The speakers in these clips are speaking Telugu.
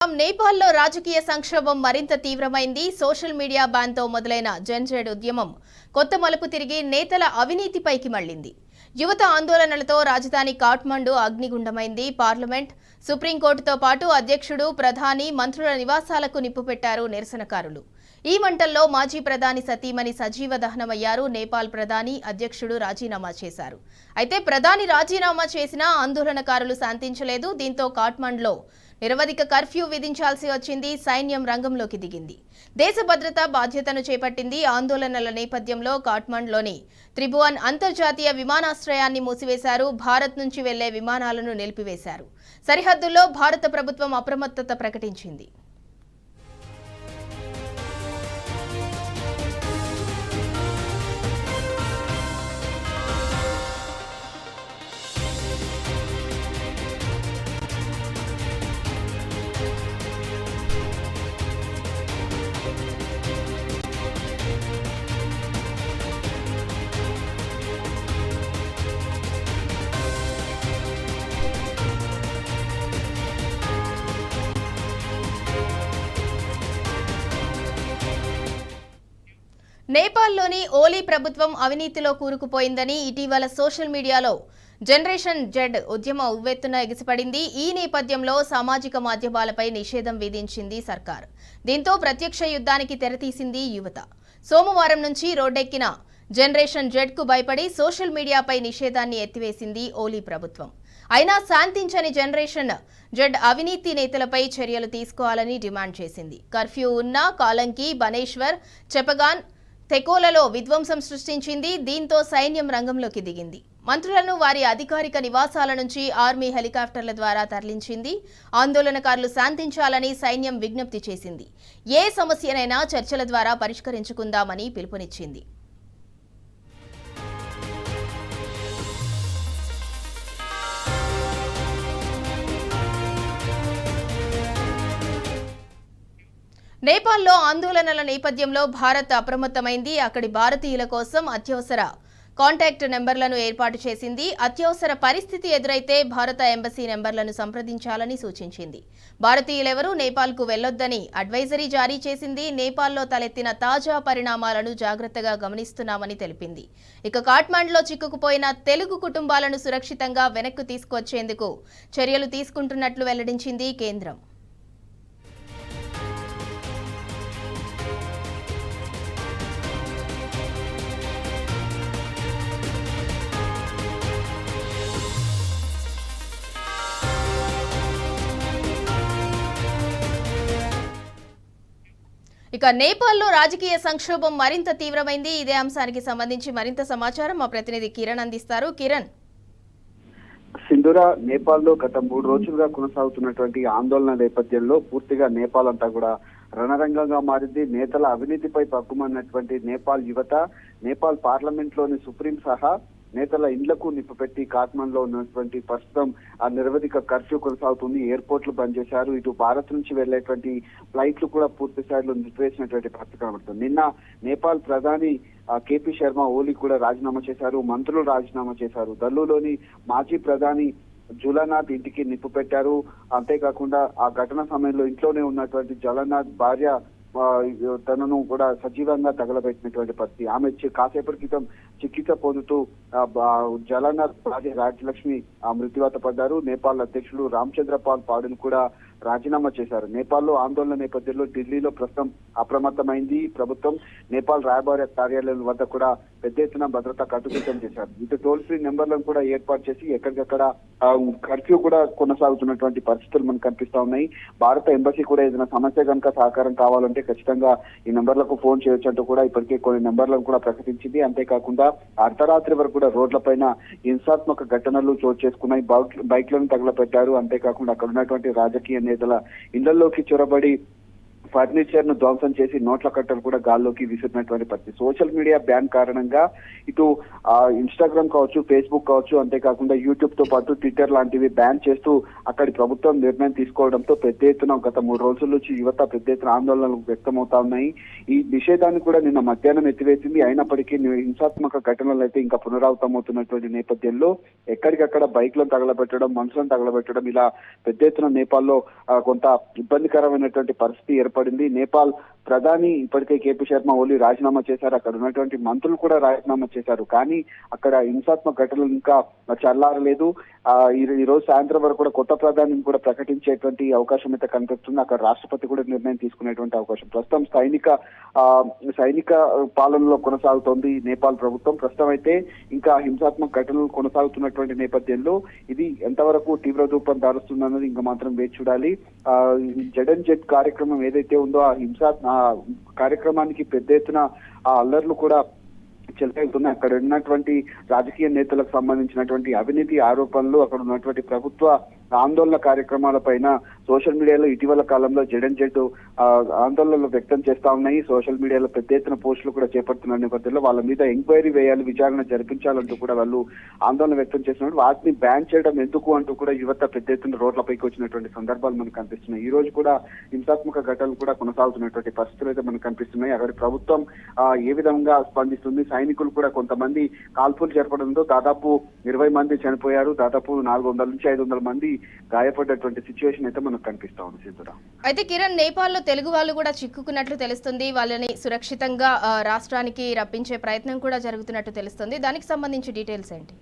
నేపాల్లో రాజకీయ సంక్షోభం మరింత తీవ్రమైంది. సోషల్ మీడియా బ్యాన్ తో మొదలైన జెన్జెడ్ ఉద్యమం కొత్త మలుపు తిరిగి నేతల అవినీతిపైకి మళ్లింది. యువత ఆందోళనలతో రాజధాని కాఠ్మండు అగ్నిగుండమైంది. పార్లమెంట్, సుప్రీంకోర్టుతో పాటు అధ్యక్షుడు, ప్రధాని, మంత్రుల నివాసాలకు నిప్పు పెట్టారు నిరసనకారులు. ఈ మంటల్లో మాజీ ప్రధాని సతీమణి సజీవ దహనమయ్యారు. నేపాల్ ప్రధాని, అధ్యక్షుడు రాజీనామా చేశారు. అయితే ప్రధాని రాజీనామా చేసినా ఆందోళనకారులు శాంతించలేదు. దీంతో కాఠ్మండులో నిరవధిక కర్ఫ్యూ విధించాల్సి వచ్చింది. సైన్యం రంగంలోకి దిగింది. దేశ భద్రతా బాధ్యతను చేపట్టింది. ఆందోళనల నేపథ్యంలో కాఠ్మండులోని త్రిభువన్ అంతర్జాతీయ విమానాశ్రయాన్ని మూసివేశారు. భారత్ నుంచి వెళ్లే విమానాలను నిలిపివేశారు. సరిహద్దుల్లో భారత ప్రభుత్వం అప్రమత్తత ప్రకటించింది. నేపాల్లోని ఓలీ ప్రభుత్వం అవినీతిలో కూరుకుపోయిందని ఇటీవల సోషల్ మీడియాలో జనరేషన్ జెడ్ ఉద్యమ ఉవ్వెత్తున ఎగిసిపడింది. ఈ నేపథ్యంలో సామాజిక మాధ్యమాలపై నిషేధం విధించింది సర్కార్. దీంతో ప్రత్యక్ష యుద్ధానికి తెరతీసింది యువత. సోమవారం నుంచి రోడ్డెక్కిన జనరేషన్ జెడ్ కు భయపడి సోషల్ మీడియాపై నిషేధాన్ని ఎత్తివేసింది ఓలీ ప్రభుత్వం. అయినా శాంతించని జనరేషన్ జెడ్ అవినీతి నేతలపై చర్యలు తీసుకోవాలని డిమాండ్ చేసింది. కర్ఫ్యూ ఉన్నా కాలంకి, బనేశ్వర్, చెపగాన్, తెకోలలో విధ్వంసం సృష్టించింది. దీంతో సైన్యం రంగంలోకి దిగింది. మంత్రులను వారి అధికారిక నివాసాల నుంచి ఆర్మీ హెలికాప్టర్ల ద్వారా తరలించింది. ఆందోళనకారులు శాంతించాలని సైన్యం విజ్ఞప్తి చేసింది. ఏ సమస్యనైనా చర్చల ద్వారా పరిష్కరించుకుందామని పిలుపునిచ్చింది. నేపాల్లో ఆందోళనల నేపథ్యంలో భారత్ అప్రమత్తమైంది. అక్కడి భారతీయుల కోసం అత్యవసర కాంటాక్ట్ నెంబర్లను ఏర్పాటు చేసింది. అత్యవసర పరిస్థితి ఎదురైతే భారత ఎంబసీ నెంబర్లను సంప్రదించాలని సూచించింది. భారతీయులెవరూ నేపాల్కు వెళ్లొద్దని అడ్వైజరీ జారీ చేసింది. నేపాల్లో తలెత్తిన తాజా పరిణామాలను జాగ్రత్తగా గమనిస్తున్నామని తెలిపింది. ఇక కాఠ్మండులో చిక్కుకుపోయిన తెలుగు కుటుంబాలను సురక్షితంగా వెనక్కు తీసుకొచ్చేందుకు చర్యలు తీసుకుంటున్నట్లు వెల్లడించింది కేంద్రం. ఇక నేపాల్లో రాజకీయ సంక్షోభం మరింత తీవ్రమైంది. ఇదే అంశానికి సంబంధించి మరింత సమాచారం మా ప్రతినిధి కిరణ్ అందిస్తారు. కిరణ్. సింధూర, నేపాల్లో గత 3 రోజులుగా కొనసాగుతున్నటువంటి ఆందోళన నేపథ్యంలో పూర్తిగా నేపాల్ అంతా కూడా రణరంగంగా మారింది. నేతల అవినీతిపై పక్కుమన్నటువంటి నేపాల్ యువత, నేపాల్ పార్లమెంట్ లోని సుప్రీం సహా నేతల ఇండ్లకు నిప్పు పెట్టి కాఠ్మండులో ఉన్నటువంటి ప్రస్తుతం ఆ నిరవధిక కర్ఫ్యూ కొనసాగుతుంది. ఎయిర్పోర్ట్లు బంద్ చేశారు. ఇటు భారత్ నుంచి వెళ్లేటువంటి ఫ్లైట్లు కూడా పూర్తి స్థాయిలో నిలిపివేసినటువంటి పరిస్థితి కనబడుతుంది. నిన్న నేపాల్ ప్రధాని కేపీ శర్మ ఓలీ కూడా రాజీనామా చేశారు. మంత్రులు రాజీనామా చేశారు. దల్లులోని మాజీ ప్రధాని జులానాథ్ ఇంటికి నిప్పు పెట్టారు. అంతేకాకుండా ఆ ఘటన సమయంలో ఇంట్లోనే ఉన్నటువంటి జలనాథ్ భార్య తనను కూడా సజీవంగా తగలబెట్టినటువంటి పరిస్థితి. ఆమె కాసేపటి క్రితం చికిత్స పొందుతూ జలనాథ్ భార్య రాజలక్ష్మి మృత్యువాత పడ్డారు. నేపాల్ అధ్యక్షుడు రామచంద్రపాల్ పాడును కూడా రాజీనామా చేశారు. నేపాల్లో ఆందోళన నేపథ్యంలో ఢిల్లీలో ప్రస్తుతం అప్రమత్తమైంది ప్రభుత్వం. నేపాల్ రాయబార కార్యాలయం వద్ద కూడా పెద్ద ఎత్తున భద్రత కట్టుదిట్టం చేశారు. ఇటు టోల్ ఫ్రీ నెంబర్లను కూడా ఏర్పాటు చేసి ఎక్కడికక్కడ కర్ఫ్యూ కూడా కొనసాగుతున్నటువంటి పరిస్థితులు మనకు కనిపిస్తా ఉన్నాయి. భారత ఎంబసీ కూడా ఏదైనా సమస్య కనుక సహకారం కావాలంటే ఖచ్చితంగా ఈ నెంబర్లకు ఫోన్ చేయొచ్చు అంటూ కూడా ఇప్పటికే కొన్ని నెంబర్లను కూడా ప్రకటించింది. అంతేకాకుండా అర్ధరాత్రి వరకు కూడా రోడ్లపైన హింసాత్మక ఘటనలు చోటు చేసుకున్నాయి. బైక్లను తగలపెట్టారు. అంతేకాకుండా అక్కడ ఉన్నటువంటి రాజకీయ నేతల ఇళ్లలోకి చొరబడి ఫర్నిచర్ ను ధ్వంసం చేసి నోట్ల కట్టలు కూడా గాల్లోకి విసిరినటువంటి పరిస్థితి. సోషల్ మీడియా బ్యాన్ కారణంగా ఇటు ఇన్స్టాగ్రామ్ కావచ్చు, ఫేస్బుక్ కావచ్చు, అంతేకాకుండా యూట్యూబ్ తో పాటు ట్విట్టర్ లాంటివి బ్యాన్ చేస్తూ అక్కడి ప్రభుత్వం నిర్ణయం తీసుకోవడంతో పెద్ద ఎత్తున గత 3 రోజుల నుంచి యువత పెద్ద ఎత్తున ఆందోళనలు వ్యక్తమవుతా ఉన్నాయి. ఈ నిషేధాన్ని కూడా నిన్న మధ్యాహ్నం ఎత్తివేసింది. అయినప్పటికీ హింసాత్మక ఘటనలు అయితే ఇంకా పునరావృతమవుతున్నటువంటి నేపథ్యంలో ఎక్కడికక్కడ బైక్లను తగలబెట్టడం, మనుషులను తగలబెట్టడం, ఇలా పెద్ద ఎత్తున నేపాల్లో కొంత ఇబ్బందికరమైనటువంటి పరిస్థితి ఏర్పడింది. నేపాల్ ప్రధాని ఇప్పటికే కేపీ శర్మ ఓలీ రాజీనామా చేశారు. అక్కడ ఉన్నటువంటి మంత్రులు కూడా రాజీనామా చేశారు. కానీ అక్కడ హింసాత్మక ఘటనలు ఇంకా చల్లారలేదు. ఈ రోజు సాయంత్రం వరకు కూడా కొత్త ప్రధానిని కూడా ప్రకటించేటువంటి అవకాశం అయితే కనిపిస్తుంది. అక్కడ రాష్ట్రపతి కూడా నిర్ణయం తీసుకునేటువంటి అవకాశం. ప్రస్తుతం సైనిక పాలనలో కొనసాగుతోంది నేపాల్ ప్రభుత్వం. ప్రస్తుతం అయితే ఇంకా హింసాత్మక ఘటనలు కొనసాగుతున్నటువంటి నేపథ్యంలో ఇది ఎంతవరకు తీవ్ర రూపం దారుస్తుందన్నది ఇంకా మాత్రం వేచి చూడాలి. జెడ్ కార్యక్రమం ఏదైతే ఉందో ఆ కార్యక్రమానికి పెద్ద ఎత్తున ఆ అల్లర్లు కూడా చెలరేగుతున్నాయి. అక్కడ ఉన్నటువంటి రాజకీయ నేతలకు సంబంధించినటువంటి అవినీతి ఆరోపణలు, అక్కడ ఉన్నటువంటి ప్రభుత్వ ఆందోళన కార్యక్రమాల పైన సోషల్ మీడియాలో ఇటీవల కాలంలో జెడ్ ఆందోళనలు వ్యక్తం చేస్తా ఉన్నాయి. సోషల్ మీడియాలో పెద్ద ఎత్తున పోస్టులు కూడా చేపడుతున్న నేపథ్యంలో వాళ్ళ మీద ఎంక్వైరీ వేయాలి, విచారణ జరిపించాలంటూ కూడా వాళ్ళు ఆందోళన వ్యక్తం చేస్తున్నారు. వాటిని బ్యాన్ చేయడం ఎందుకు అంటూ కూడా యువత పెద్ద ఎత్తున రోడ్లపైకి వచ్చినటువంటి సందర్భాలు మనకు కనిపిస్తున్నాయి. ఈ రోజు కూడా హింసాత్మక ఘటనలు కూడా కొనసాగుతున్నటువంటి పరిస్థితులు అయితే మనకు కనిపిస్తున్నాయి. అక్కడ ప్రభుత్వం ఏ విధంగా స్పందిస్తుంది, సైనికులు కూడా కొంతమంది కాల్పులు జరపడంతో దాదాపు 20 మంది చనిపోయారు, దాదాపు 400 నుంచి 500 మంది గాయపడ్డటువంటి సిచ్యువేషన్ అయితే మనకు కనిపిస్తా ఉంది. సిద్ధురా, అయితే కిరణ్, నేపాల్లో తెలుగు వాళ్ళు కూడా చిక్కుకున్నట్లు తెలుస్తుంది. వాళ్ళని సురక్షితంగా రాష్ట్రానికి రప్పించే ప్రయత్నం కూడా జరుగుతున్నట్టు తెలుస్తుంది. దానికి సంబంధించి డీటెయిల్స్ ఏంటి?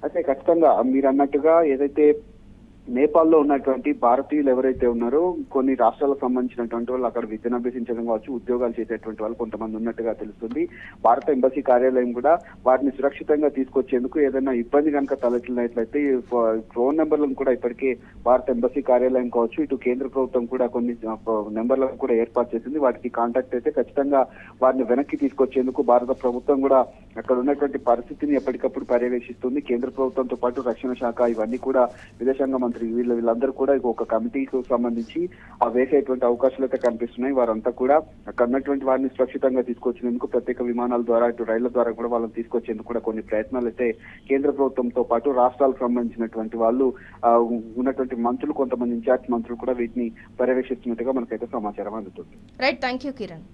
అయితే ఖచ్చితంగా మీరు అన్నట్టుగా ఏదైతే నేపాల్లో ఉన్నటువంటి భారతీయులు ఎవరైతే ఉన్నారో కొన్ని రాష్ట్రాలకు సంబంధించినటువంటి వాళ్ళు అక్కడ విద్యను అభ్యసించడం కావచ్చు, ఉద్యోగాలు చేసేటువంటి వాళ్ళు కొంతమంది ఉన్నట్టుగా తెలుస్తుంది. భారత ఎంబసీ కార్యాలయం కూడా వారిని సురక్షితంగా తీసుకొచ్చేందుకు ఏదైనా ఇబ్బంది కనుక తలెత్తినట్లయితే ఫోన్ నెంబర్లను కూడా ఇప్పటికే భారత ఎంబసీ కార్యాలయం కావచ్చు, ఇటు కేంద్ర ప్రభుత్వం కూడా కొన్ని నెంబర్లను కూడా ఏర్పాటు చేసింది. వాటికి కాంటాక్ట్ అయితే ఖచ్చితంగా వారిని వెనక్కి తీసుకొచ్చేందుకు భారత ప్రభుత్వం కూడా అక్కడ ఉన్నటువంటి పరిస్థితిని ఎప్పటికప్పుడు పర్యవేక్షిస్తుంది. కేంద్ర ప్రభుత్వంతో పాటు రక్షణ శాఖ ఇవన్నీ కూడా విదేశాంగ మంత్రి వీళ్ళందరూ కూడా ఒక కమిటీకి సంబంధించి వేసేటువంటి అవకాశాలు అయితే కనిపిస్తున్నాయి. వారంతా కూడా అక్కడ ఉన్నటువంటి వారిని సురక్షితంగా తీసుకొచ్చేందుకు ప్రత్యేక విమానాల ద్వారా, ఇటు రైళ్ల ద్వారా కూడా వాళ్ళని తీసుకొచ్చేందుకు కూడా కొన్ని ప్రయత్నాలు అయితే కేంద్ర ప్రభుత్వంతో పాటు రాష్ట్రాలకు సంబంధించినటువంటి వాళ్ళు ఉన్నటువంటి మంత్రులు, కొంతమంది ఇన్ఛార్జ్ మంత్రులు కూడా వీటిని పర్యవేక్షిస్తున్నట్టుగా మనకైతే సమాచారం అందుతుంది. Right, thank you Kiran.